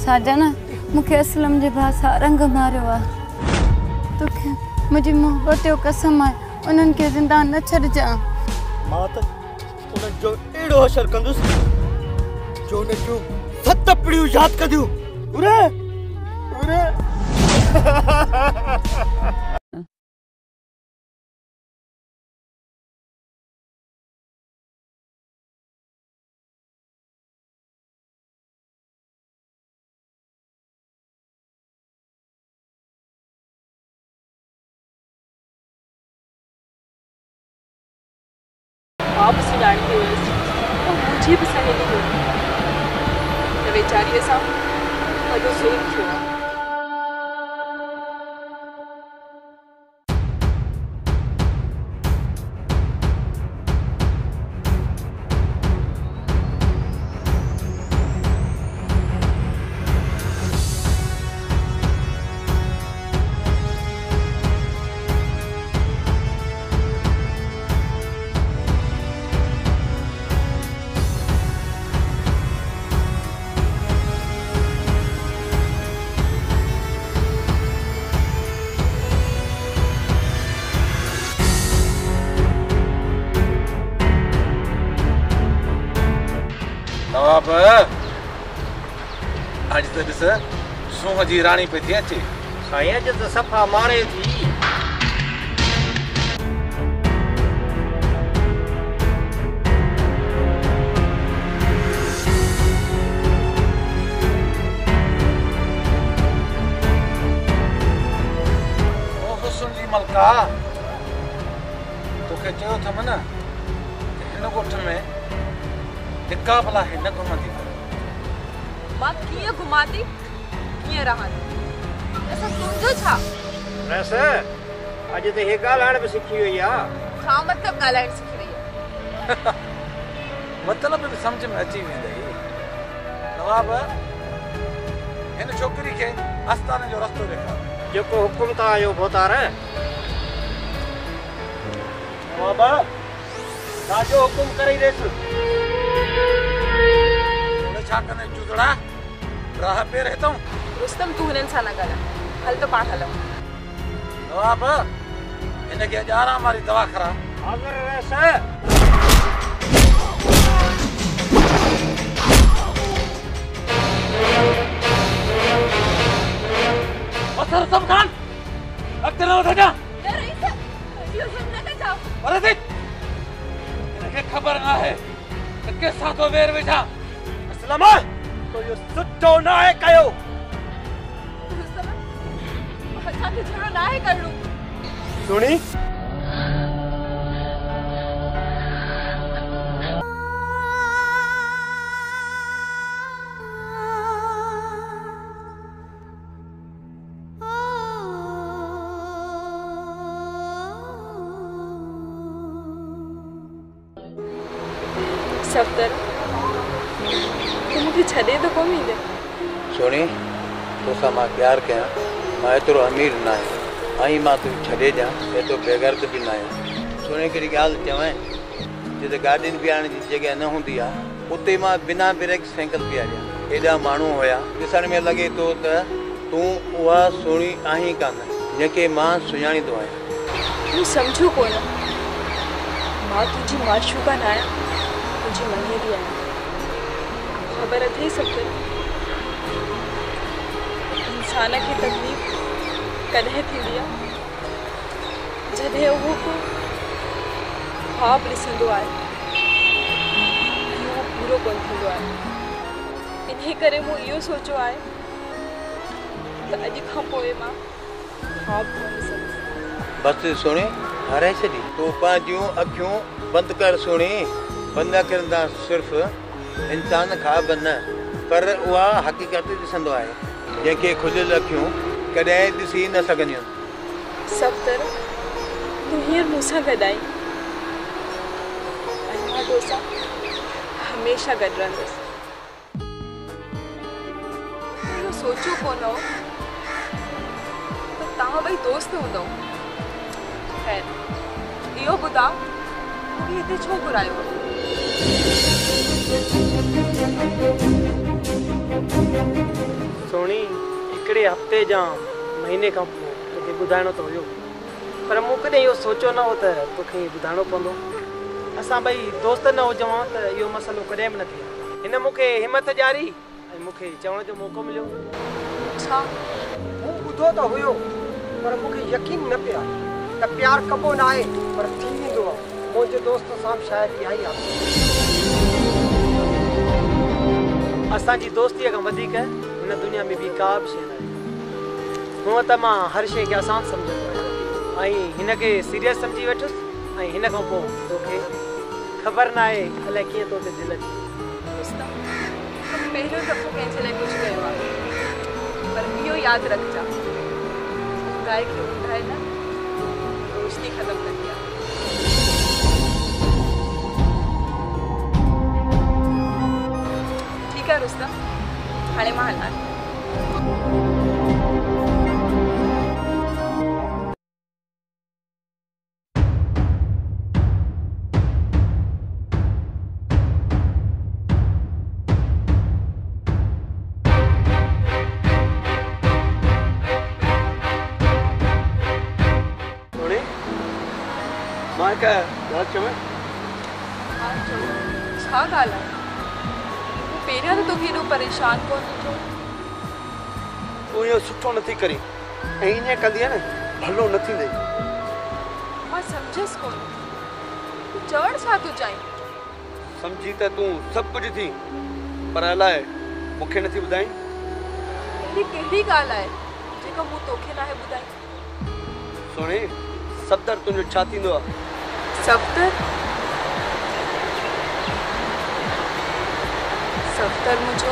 साजन मुखे असलम जे भासा रंग मारियो आ तोखे मुझी मोहब्बत जो कसम है उन्हन के जिंदा न छड़जा मां त उन जो एड़ो असर कंदुस जो न जो सत पड़ियो याद कर दियो उरे उरे आप सुजानती हुयसि और मुझे भी सहेली हुई त वेचारीअ सां वॾो ज़ुल्म थियो आहे। नवाब आज तो दिस सूह जी रानी पे थी अचे साईं अज त सफ़ा मारे थी ओ हुस्न जी मलका तोखे चयो थम न हिन ॻोठ में टिका भला हिन घुमंदी मां कीअं घुमांदी कीअं रहंदी असां तुंहिंजो छा रस अज त हे ॻाल्हाइण बि सिखी वई आ छा मतिलब ॻाल्हाइण सिखी वई आहे मतलब भी समझ में अची वेंदई नवाब हिन छोकरी खे आस्थाने जो रस्तो ॾेखार जेको हुकुम था आयो भोतार बाबा ताजो हुकुम करे देस छा कने जुदड़ा राह पे रहता हूं रुस्तम तू हिनन सां न ॻाल्हाए हल तो पाण हलूं नवाब इनके आराम वारी दवा खरा अगर रस असर सब खान अक्ते न वधा जा रईस इहो सब न जाओ अरे देख इनके खबर ना है के साथो वेर वेठा लमा तो यो सुठो ना है कयो रुस्तम अच्छा के जरो ना है कर लूं सुनी सफ्तर छदे तो कोन ईंदे सोनी तोसां मां प्यार कयां मां एतिरो अमीर न आहियां ऐं मां तोखे छॾे ॾियां एतिरो बेगर्द बि न आहियां सोनी हिकिड़ी ॻाल्हि चवां जिते गाॾियुनि बीहारण जी जॻह न हूंदी आहे उते मां बिना ब्रेक साइकिल बीहारियां एॾा माण्हू हुया ॾिसण में लॻे थो त तूं उहा सोनी आहीं कान जंहिंखे मां सुञाणींदो आहियां तूं सम्झो कोन मां तुंहिंजी माशूका न आहियां तुंहिंजी मञी बि आहियां खबर अथई सब इंसान की तकलीफ़ कॾहिं थींदी आहे जॾहिं उहो को ख्वाब ॾिसंदो आहे ऐं उहो पूरो कोन थींदो आहे इन्ही करे मूं इहो सोचियो आहे त अॼु खां पोइ मां ख्वाब कोन ॾिसंदसि बस सुणी हारे छॾी तूं पंहिंजूं अखियूं बंदि कर सुणी बंदि करंदा सिर्फ़ु इंसान ख़्वाब न पर उहा हक़ीक़त ॾिसंदो आहे जंहिंखे खुलियल अखियूं कॾहिं ॾिसी न सघंदियूं सफ़्तर तूं हींअर मूंसां गॾु आई ऐं मां तोसां हमेशह गॾु रहंदसि इहो सोचियो कोन हो त तव्हां ॿई दोस्त हूंदव ख़ैर इहो ॿुधायो मूंखे हिते छो घुरायो सोनी हिकिड़े हफ़्ते जा महीने खां पोइ तोखे ॿुधाइणो त हुयो, पर मूं कॾहिं इहो सोचियो न हो त तोखे ॿुधाइणो पवंदो। असां ॿई दोस्त न हुजूं हा त इहो मसइलो कॾहिं बि न थिए। हिन मूंखे हिमत ॾियारी ऐं मूंखे चवण जो मौक़ो मिलियो। छा? मूं ॿुधो त हुयो, पर मूंखे यकीन न पिया त प्यार कबो न आहे पर थी वेंदो आहे। मुंहिंजे दोस्त सां शायदि इहा ई आहे। असांजी दोस्तीअ खां वधीक हिन दुनिया में ॿी का बि शइ न आहे। हूअं त मां हर शइ खे आसान सम्झंदो आहियां ऐं हिन खे सीरियस सम्झी वेठुसि, ऐं हिन खां पोइ तोखे ख़बर न आहे अलाए कीअं तो ते दिलि अची। पहिरियों दफ़ो कंहिंजे लाइ कुझु कयो आहे, पर इहो यादि रखजां, गाए खे ॿुधाए न दोस्ती ख़तमु कंदी आहे। ठीकु आहे रुस्तम, हाणे मां हलां। मां हिकु ॻाल्हि चवां? हा चओ, छा ॻाल्हि आहे? मूं पहिरियां त तोखे एॾो परेशान कोन ॾिठो। तूं इहो सुठो नथी करीं ऐं ईअं कंदी आहे न भलो न थींदई। मां सम्झसि कोन, तूं चवण छा थो चाहीं? सम्झी त तूं सभु कुझु थी, पर अलाए मूंखे नथी ॿुधाईं। अहिड़ी कहिड़ी ॻाल्हि आहे जेका मूं तोखे नाहे ॿुधाई? सुणे, सफ़दर तुंहिंजो छा थींदो आहे? सफ़दर? सफ़दर मुंहिंजो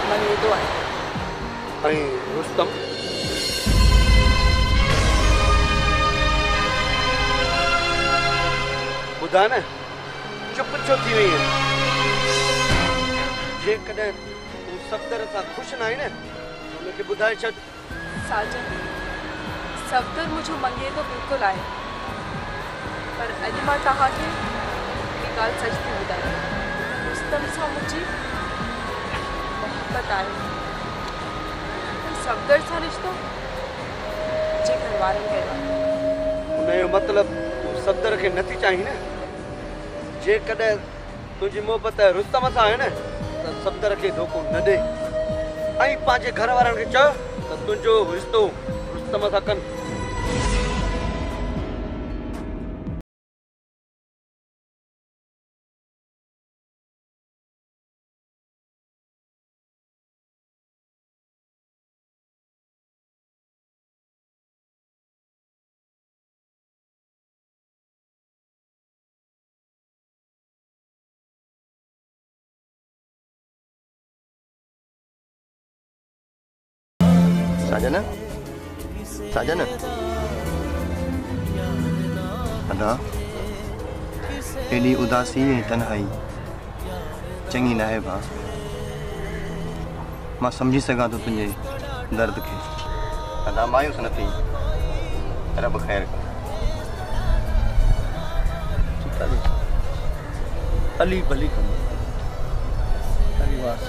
मङेदो आहे। ऐं रुस्तम? ॿुधा न, चुप छो थी वई आहे? जेकॾहिं तूं सफ़दर सां ख़ुशि न आहीं न, हुनखे ॿुधाए छॾ। साजन, सफ़दर मुंहिंजो मङेदो बिल्कुलु आहे, पर अॼु मां तव्हांखे हिकिड़ी ॻाल्हि सच थी ॿुधायां। रुस्तम सां मुंहिंजी मोहबत आहे। सफ़दर सां रिश्तो मुंहिंजे घर वारनि कयो आहे। हुनजो मतिलबु तूं सफ़दर खे नथी चाहीं न? जेकॾहिं तुंहिंजी मोहबत रुस्तम सां आहे न, त सफ़दर खे धोखो न ॾे ऐं पंहिंजे घर वारनि खे चओ त तुंहिंजो रिश्तो रुस्तम सां कनि। साजन, साजन, अदा एॾी उदासी ऐं तन्हाई चङी न आहे भाउ। मां सम्झी सघां थो तुंहिंजे दर्द खे। अदा मायूस न थी, रब ख़ैर कर। ठीकु आहे, हली भली कंदो। हली वार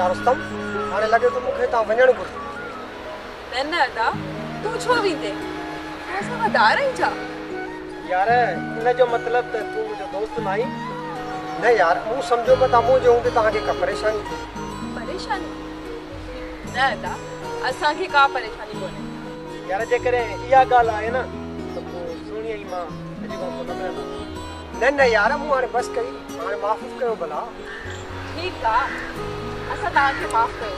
रुस्तम हाणे लॻे थो मूंखे तव्हां वञणु घुरिजे। न न अदा तूं छो वेंदे असां वधार आहियूं छा? यार इन जो मतिलब त तूं मुंहिंजो दोस्त न आहीं। न यार मूं सम्झो पियो तव्हां मूं जे हूंदे तव्हांखे का परेशानी थी। परेशानी न अदा असांखे का परेशानी कोन्हे। यार जेकॾहिं इहा ॻाल्हि आहे न त पोइ सुहिणी आई मां अॼु खां पोइ न मिलंदा। न न यार मूं हाणे बसि कई हाणे माफ़ु कयो भला। ठीकु आहे असां तव्हांखे माफ़ु कयो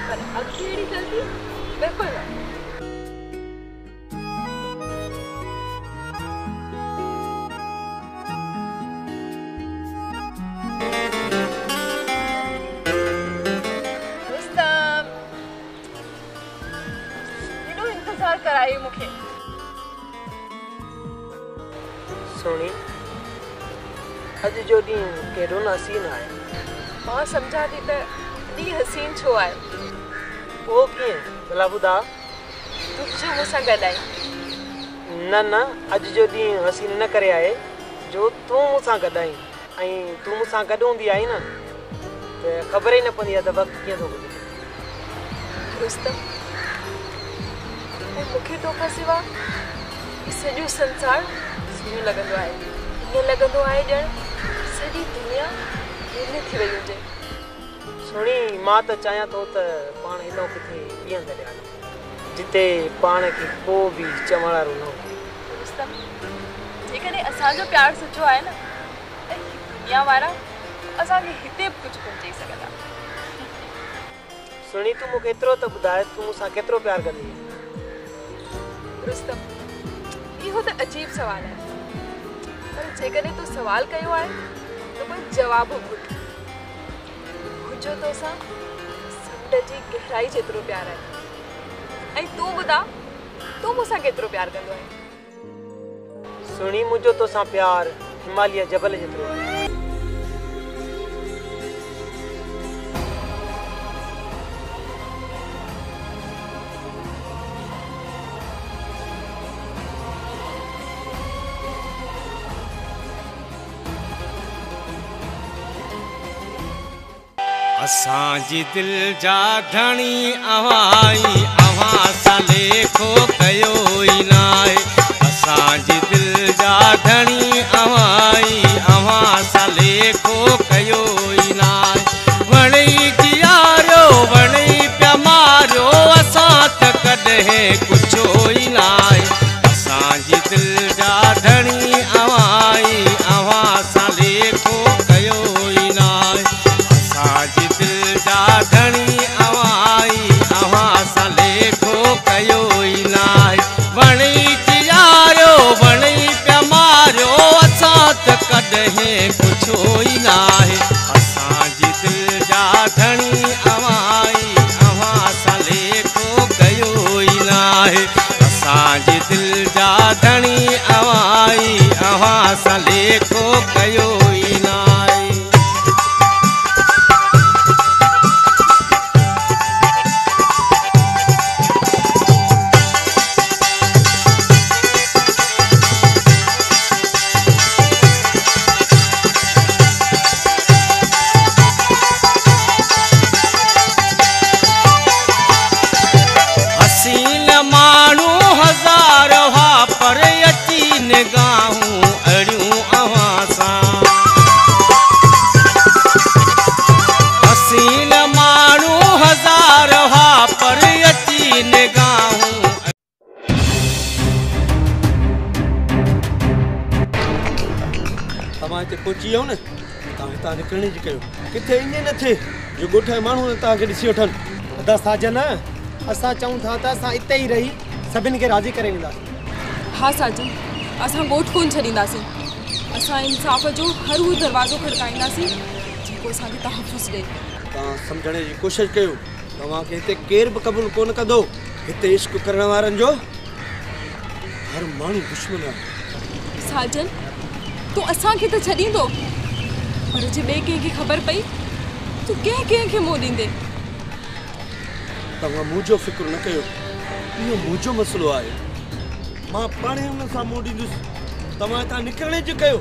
पर अॻिते अहिड़ी ग़लती बिल्कुलु न। कराई मूंखे सोनी अॼु जो ॾींहुं केॾो न हसीन आहे। मां सम्झां थी त ॾींहुं हसीन छो आहे। उहो कीअं भला ॿुधा। तूं जो मूंसां गॾु आई। न न अॼु जो ॾींहुं हसीन इन करे आहे जो तूं मूंसां गॾु आई ऐं तूं मूंसां गॾु हूंदी आई न त ख़बर ई न पवंदी आहे त वक़्तु कीअं थो गुज़रे। रुस्तम मूंखे तोखां सिवा सॼो संसार सुहिणो लॻंदो आहे। ईअं लॻंदो आहे ॼण सॼी दुनिया हिल थी वई हुजे। सुणी मां त चाहियां थो त पाण हेॾो किथे ॿिए हंधि हलिया जिते पाण खे को बि चवण वारो न हुजे। रुस्तम जेकॾहिं असांजो प्यारु सचो आहे न त दुनिया वारा असांखे हिते बि कुझु कोन चई सघंदा। सुणी तूं मूंखे एतिरो त ॿुधाए तूं मूंसां केतिरो प्यारु कंदी आहीं। रुस्तम इहो त अजीब सवाल आहे पर जेकॾहिं तूं सवाल कयो आहे त कोई जवाब घुर। मुंहिंजो तोसां समुंड जी गहराई जेतिरो प्यारु आहे ऐं तूं ॿुधा तूं मूंसां केतिरो प्यारु कंदो आहे। सुणी मुंहिंजो तोसां प्यारु हिमालय जबल जेतिरो आहे। असांजी दिल जा धणी अवाई अवां सां लेखो कयो ई न आहे। असांजी दिल जा धणी अवाई अवां सां लेखो कयो ई न आहे। वणई जियारो वणई पिया मारियो असां त कॾहिं कुझु ई न आहे। असांजी दिल जा धणी अवाई अवां सां लेखो कयो ई न आहे। असांजी दिल जा धणी अवाई अवां सां लेखो कयो ई न आहे। वणई जियारो वणई पिया मारियो असां त कॾहिं कुझु ई न आहे। असांजी दिल जा धणी अवाई अवां सां लेखो कयो ई न आहे। असांजी दिल जा धणी अवाई अवां सां लेखो कयो ई न आहे। पहुची वियो न तव्हां हितां निकिरण जी कयो किथे ईअं न थिए जो ॻोठ जा माण्हू तव्हांखे ॾिसी वठनि। अदा साजन असां चऊं था त असां हिते ई रही सभिनी खे राज़ी करे वेंदासीं। हा साजन असां ॻोठ कोन छॾींदासीं। असां इंसाफ़ जो हर उहो दरवाज़ो खड़काईंदासीं जेको असांखे तहफ़ुज़ ॾे। तव्हां सम्झण जी कोशिशि कयो तव्हांखे हिते केर बि क़बूल कोन कंदो। हिते इश्क करण वारनि जो हर माण्हू दुश्मन आहे। साजन तूं असांखे त छॾींदो पर जे ॿिए कंहिंखे ख़बर पई तूं कंहिंखे मुंहुं ॾींदे। तव्हां मुंहिंजो फ़िक्रु न कयो इहो मुंहिंजो मसइलो आहे। मां पाणे हुन सां मुंहुं ॾींदुसि। तव्हां हितां निकिरण जी कयो।